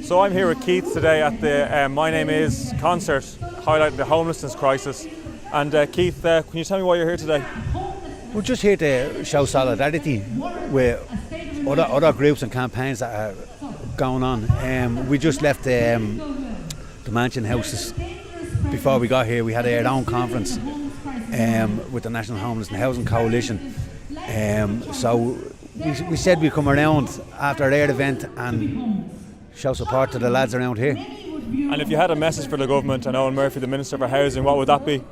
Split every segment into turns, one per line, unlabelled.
So I'm here with Keith today at the My Name Is concert, highlighting the homelessness crisis. And Keith, can you tell me why you're here today?
We're just here to show solidarity with other groups and campaigns that are going on. We just left the Mansion Houses before we got here. We had our own conference with the National Homeless and Housing Coalition. So we said we'd come around after their event and show support to the lads around here.
And if you had a message for the government and Owen Murphy, the Minister for Housing, what would that be?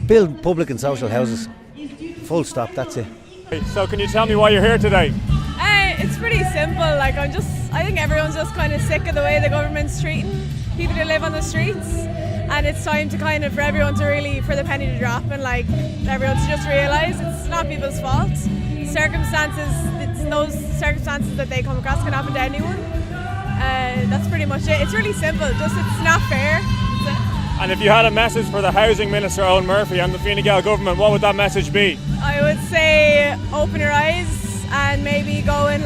Build public and social houses. Full stop, that's it.
So can you tell me why you're here today?
It's pretty simple. I think everyone's just kind of sick of the way the government's treating people who live on the streets, and it's time to for everyone to really, for the penny to drop, and everyone to just realise it's not people's fault. Those circumstances that they come across can happen to anyone. That's pretty much it. It's really simple. Just it's not fair. That's it.
And if you had a message for the Housing Minister Owen Murphy and the Fine Gael government, what would that message be?
I would say open your eyes and maybe go and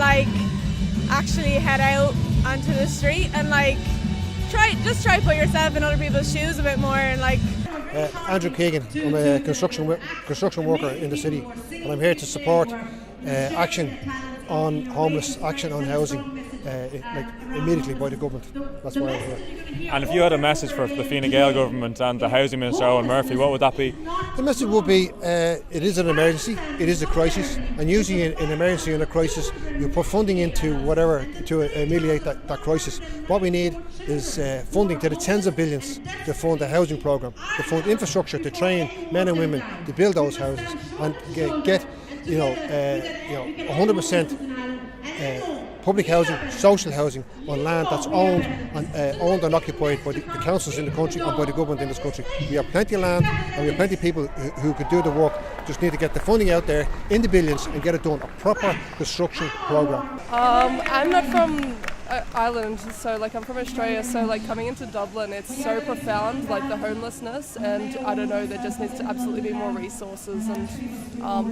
actually head out onto the street and try put yourself in other people's shoes a bit more and
Andrew Keegan. I'm a construction worker in the city, and I'm here to support action on homeless, action on housing, immediately by the government. That's why I'm here.
And if you had a message for the Fine Gael government and the Housing Minister Owen Murphy, what would that be?
The message would be it is an emergency, it is a crisis, and usually in an emergency and a crisis you put funding into whatever to ameliorate that crisis. What we need is funding to the tens of billions to fund a housing programme, to fund infrastructure to train men and women to build those houses and get 100% public housing, social housing on land that's owned and occupied by the councils in the country and by the government in this country. We have plenty of land and we have plenty of people who could do the work. Just need to get the funding out there in the billions and get it done, a proper construction programme.
I'm not from Ireland, so I'm from Australia, so coming into Dublin, it's so profound, the homelessness, and I don't know, there just needs to absolutely be more resources and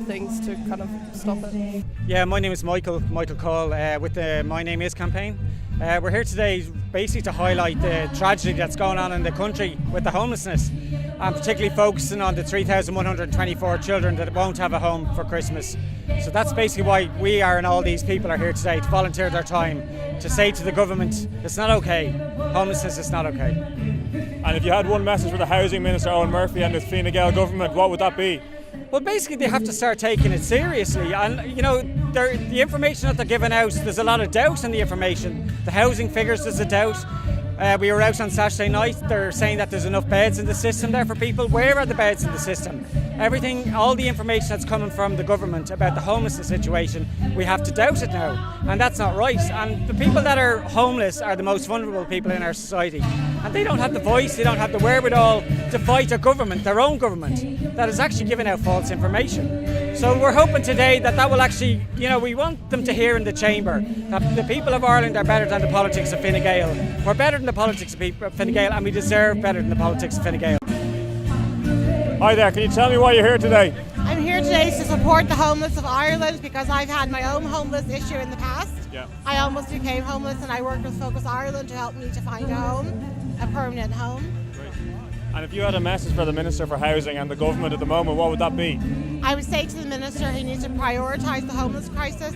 things to kind of stop it.
Yeah, my name is Michael Call with the My Name Is campaign. We're here today basically to highlight the tragedy that's going on in the country with the homelessness, and particularly focusing on the 3,124 children that won't have a home for Christmas. So that's basically why we are and all these people are here today, to volunteer their time to say to the government, it's not okay, homelessness is not okay.
And if you had one message for the Housing Minister Owen Murphy and the Fine Gael government, what would that be?
Well, basically they have to start taking it seriously, and the information that they're giving out, there's a lot of doubt in the information. The housing figures, there's a doubt. We were out on Saturday night, they're saying that there's enough beds in the system there for people. Where are the beds in the system? All the information that's coming from the government about the homelessness situation, we have to doubt it now, and that's not right. And the people that are homeless are the most vulnerable people in our society, and they don't have the voice, they don't have the wherewithal to fight a government, their own government, that is actually giving out false information. So we're hoping today that will actually, we want them to hear in the chamber that the people of Ireland are better than the politics of Fine Gael. We're better than the politics of Fine Gael, and we deserve better than the politics of Fine Gael.
Hi there, can you tell me why you're here today?
I'm here today to support the homeless of Ireland because I've had my own homeless issue in the past.
Yeah.
I almost became homeless, and I worked with Focus Ireland to help me to find a home, a permanent home.
Great. And if you had a message for the Minister for Housing and the government at the moment, what would that be?
I would say to the Minister he needs to prioritise the homeless crisis